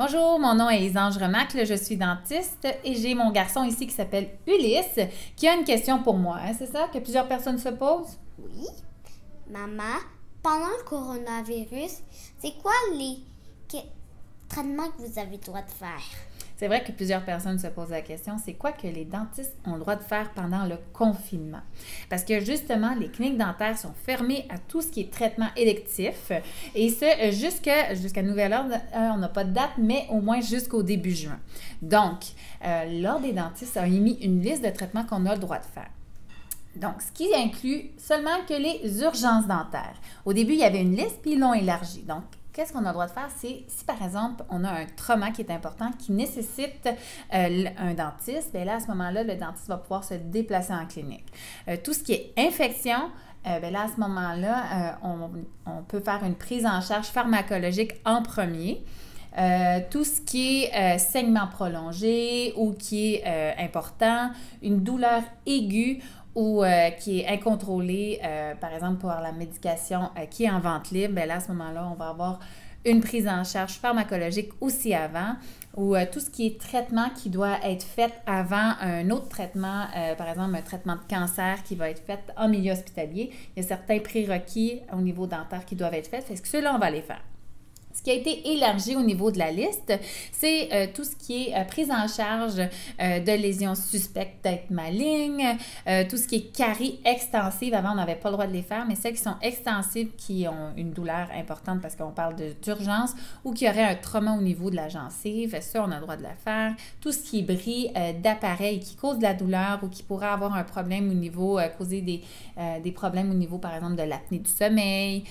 Bonjour, mon nom est Isange Remacle, je suis dentiste et j'ai mon garçon ici qui s'appelle Ulysse qui a une question pour moi. Hein, c'est ça que plusieurs personnes se posent? Oui. Maman, pendant le coronavirus, c'est quoi les traitements que vous avez le droit de faire? C'est vrai que plusieurs personnes se posent la question, c'est quoi que les dentistes ont le droit de faire pendant le confinement? Parce que justement, les cliniques dentaires sont fermées à tout ce qui est traitement électif et ce, jusqu'à nouvel ordre, on n'a pas de date, mais au moins jusqu'au début juin. Donc, l'Ordre des dentistes a émis une liste de traitements qu'on a le droit de faire. Donc, ce qui inclut seulement que les urgences dentaires. Au début, il y avait une liste, puis ils l'ont élargie. Donc, qu'est-ce qu'on a le droit de faire? C'est si, par exemple, on a un trauma qui est important, qui nécessite un dentiste, bien là, à ce moment-là, le dentiste va pouvoir se déplacer en clinique. Tout ce qui est infection, bien là, à ce moment-là, on peut faire une prise en charge pharmacologique en premier. Tout ce qui est saignement prolongé ou qui est important, une douleur aiguë ou qui est incontrôlée, par exemple pour la médication qui est en vente libre, bien là, à ce moment-là, on va avoir une prise en charge pharmacologique aussi avant, ou tout ce qui est traitement qui doit être fait avant un autre traitement, par exemple un traitement de cancer qui va être fait en milieu hospitalier. Il y a certains prérequis au niveau dentaire qui doivent être faits, fait que ceux-là, on va les faire. Ce qui a été élargi au niveau de la liste, c'est tout ce qui est prise en charge de lésions suspectes d'être malignes, tout ce qui est caries extensives. Avant, on n'avait pas le droit de les faire, mais celles qui sont extensives, qui ont une douleur importante parce qu'on parle d'urgence ou qui auraient un trauma au niveau de la gencive, ça, on a le droit de la faire. Tout ce qui est bris d'appareils qui cause de la douleur ou qui pourrait avoir un problème au niveau, causer des problèmes au niveau, par exemple, de l'apnée du sommeil,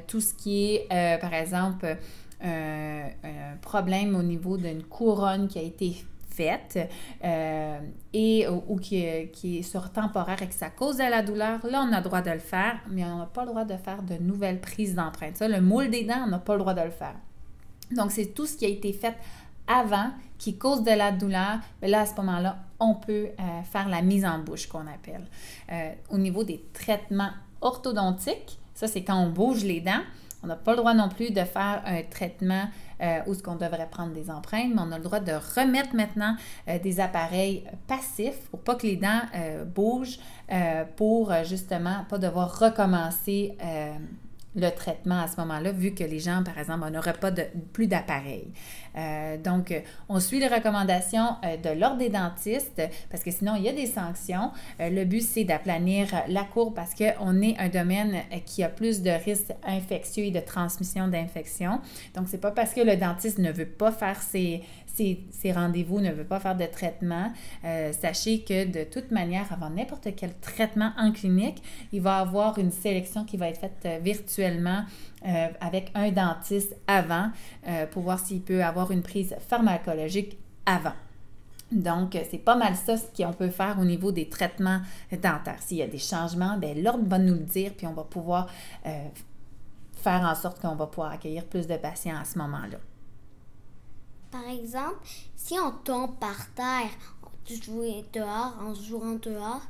tout ce qui est, par exemple, un problème au niveau d'une couronne qui a été faite ou qui est sur temporaire et que ça cause de la douleur, là, on a le droit de le faire, mais on n'a pas le droit de faire de nouvelles prises d'empreintes. Ça, le moule des dents, on n'a pas le droit de le faire. Donc, c'est tout ce qui a été fait avant qui cause de la douleur. Mais là, à ce moment-là, on peut faire la mise en bouche qu'on appelle. Au niveau des traitements orthodontiques, ça, c'est quand on bouge les dents. On n'a pas le droit non plus de faire un traitement où ce qu'on devrait prendre des empreintes, mais on a le droit de remettre maintenant des appareils passifs pour pas que les dents bougent, pour justement pas devoir recommencer le traitement à ce moment-là, vu que les gens, par exemple, n'auraient pas plus d'appareils. Donc, on suit les recommandations de l'Ordre des dentistes, parce que sinon, il y a des sanctions. Le but, c'est d'aplanir la courbe parce qu'on est un domaine qui a plus de risques infectieux et de transmission d'infections. Donc, c'est pas parce que le dentiste ne veut pas faire ses rendez-vous, ne veut pas faire de traitement. Sachez que de toute manière, avant n'importe quel traitement en clinique, il va y avoir une sélection qui va être faite virtuellement avec un dentiste avant pour voir s'il peut avoir une prise pharmacologique avant. Donc, c'est pas mal ça ce qu'on peut faire au niveau des traitements dentaires. S'il y a des changements, bien, l'Ordre va nous le dire, puis on va pouvoir faire en sorte qu'on va pouvoir accueillir plus de patients à ce moment-là. Par exemple, si on tombe par terre, en jouant dehors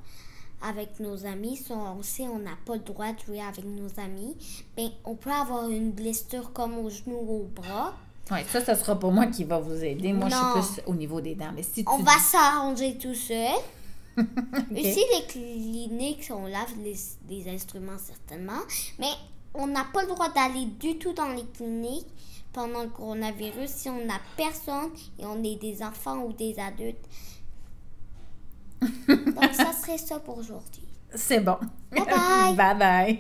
avec nos amis, si on sait on n'a pas le droit de jouer avec nos amis, bien, on peut avoir une blessure comme au genou ou au bras. Oui, ça sera pour moi qui va vous aider. Moi, Non. je suis plus au niveau des dents. Mais si on va s'arranger tout seul. Okay. Ici, les cliniques, on lave les instruments certainement, mais on n'a pas le droit d'aller du tout dans les cliniques pendant le coronavirus si on n'a personne et on est des enfants ou des adultes. Donc, ça serait ça pour aujourd'hui. C'est bon. Bye bye! Bye bye!